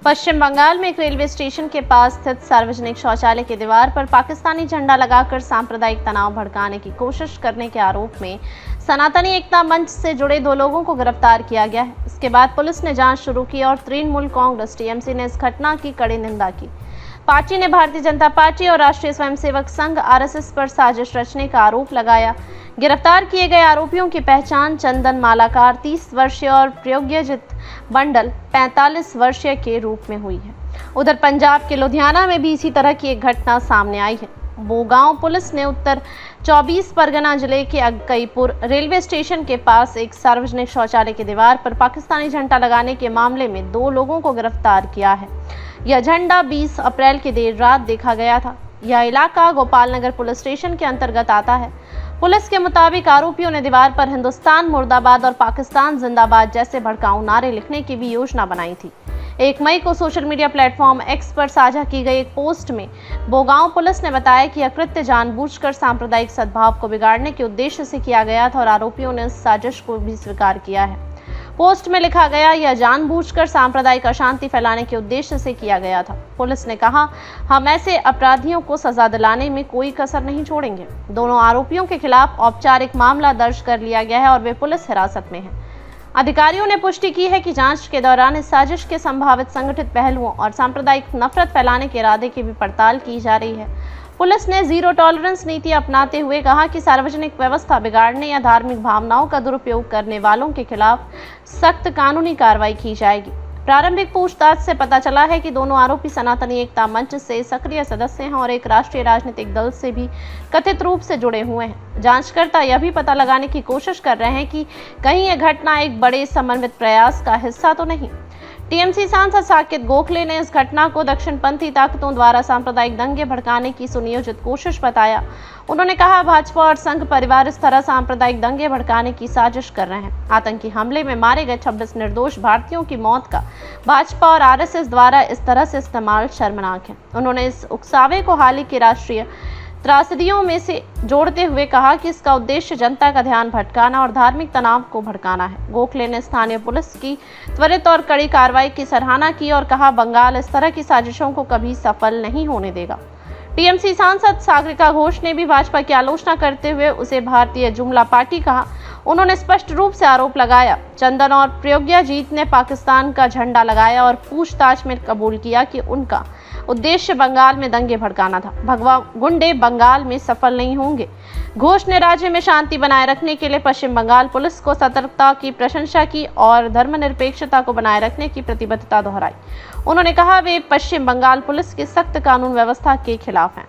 पश्चिम बंगाल में एक railway station के पास स्थित सार्वजनिक शौचालय की दीवार पर पाकिस्तानी झंडा लगाकर सांप्रदायिक तनाव भड़काने की कोशिश करने के आरोप में सनातनी एकता मंच से जुड़े 2 लोगों को गिरफ्तार किया गया है। इसके बाद पुलिस ने जांच शुरू की और तृणमूल कांग्रेस टीएमसी ने इस घटना की कड़ी निंदा की। पार्टी ने भारतीय जनता पार्टी और राष्ट्रीय स्वयंसेवक संघ आरएसएस पर साजिश रचने का आरोप लगाया। गिरफ्तार किए गए आरोपियों की पहचान चंदन मालाकार 30 वर्षीय और प्रयोग्यजित बंडल 45 वर्षीय के रूप में हुई है। उधर पंजाब के लुधियाना में भी इसी तरह की एक घटना सामने आई है। बोगांव पुलिस ने उत्तर 24 परगना जिले के अक्कईपुर रेलवे स्टेशन के पास एक सार्वजनिक शौचालय की दीवार पर पाकिस्तानी झंडा लगाने के मामले में 2 लोगों को गिरफ्तार किया है। यह झंडा 20 अप्रैल की देर रात देखा गया था। यह इलाका गोपाल नगर पुलिस स्टेशन के अंतर्गत आता है। पुलिस के मुताबिक आरोपियों ने दीवार पर हिंदुस्तान मुर्दाबाद और पाकिस्तान जिंदाबाद जैसे भड़काऊ नारे लिखने की भी योजना बनाई थी। 1 मई को सोशल मीडिया प्लेटफॉर्म एक्स पर साझा की गई एक पोस्ट में बोगांव पुलिस ने बताया कि यह कृत्य जानबूझकर सांप्रदायिक सद्भाव को बिगाड़ने के उद्देश्य से किया गया था और आरोपियों ने इस साजिश को भी स्वीकार किया है। पोस्ट में लिखा गया, यह जानबूझकर सांप्रदायिक अशांति फैलाने के उद्देश्य से किया गया था। पुलिस ने कहा, हम ऐसे अपराधियों को सजा दिलाने में कोई कसर नहीं छोड़ेंगे। दोनों आरोपियों के खिलाफ औपचारिक मामला दर्ज कर लिया गया है और वे पुलिस हिरासत में हैं। अधिकारियों ने पुष्टि की है कि जांच के दौरान इस साजिश के संभावित संगठित पहलुओं और सांप्रदायिक नफरत फैलाने के इरादे की भी पड़ताल की जा रही है। पुलिस ने जीरो टॉलरेंस नीति अपनाते हुए कहा कि सार्वजनिक व्यवस्था बिगाड़ने या धार्मिक भावनाओं का दुरुपयोग करने वालों के खिलाफ सख्त कानूनी कार्रवाई की जाएगी। प्रारंभिक पूछताछ से पता चला है कि दोनों आरोपी सनातनी एकता मंच से सक्रिय सदस्य हैं और एक राष्ट्रीय राजनीतिक दल से भी कथित रूप से जुड़े हुए हैं। जांचकर्ता यह भी पता लगाने की कोशिश कर रहे हैं कि कहीं यह घटना एक बड़े समन्वित प्रयास का हिस्सा तो नहीं। टीएमसी सांसद साकेत गोखले ने इस घटना को दक्षिणपंथी ताकतों द्वारा सांप्रदायिक दंगे भड़काने की सुनियोजित कोशिश बताया। उन्होंने कहा, भाजपा और संघ परिवार इस तरह सांप्रदायिक दंगे भड़काने की साजिश कर रहे हैं। आतंकी हमले में मारे गए 26 निर्दोष भारतीयों की मौत का भाजपा और आरएसएस द्वारा इस तरह से इस्तेमाल शर्मनाक है। उन्होंने इस उकसावे को हाल ही की राष्ट्रीय त्रासदियों में से जोड़ते हुए कहा कि इसका उद्देश्य जनता का ध्यान भटकाना और धार्मिक तनाव को भड़काना है। गोखले ने स्थानीय पुलिस की त्वरित और कड़ी कार्रवाई की सराहना की और कहा, बंगाल इस तरह की साजिशों को कभी सफल नहीं होने देगा। टीएमसी सांसद सागरिका घोष ने भी भाजपा की आलोचना करते हुए उसे भारतीय जुमला पार्टी कहा। उन्होंने स्पष्ट रूप से आरोप लगाया, चंदन और प्रयोग्यजीत ने पाकिस्तान का झंडा लगाया और पूछताछ में कबूल किया कि उनका उद्देश्य बंगाल में दंगे भड़काना था। भगवा गुंडे बंगाल में सफल नहीं होंगे। घोष ने राज्य में शांति बनाए रखने के लिए पश्चिम बंगाल पुलिस को सतर्कता की प्रशंसा की और धर्मनिरपेक्षता को बनाए रखने की प्रतिबद्धता दोहराई। उन्होंने कहा, वे पश्चिम बंगाल पुलिस की सख्त कानून व्यवस्था के खिलाफ हैं।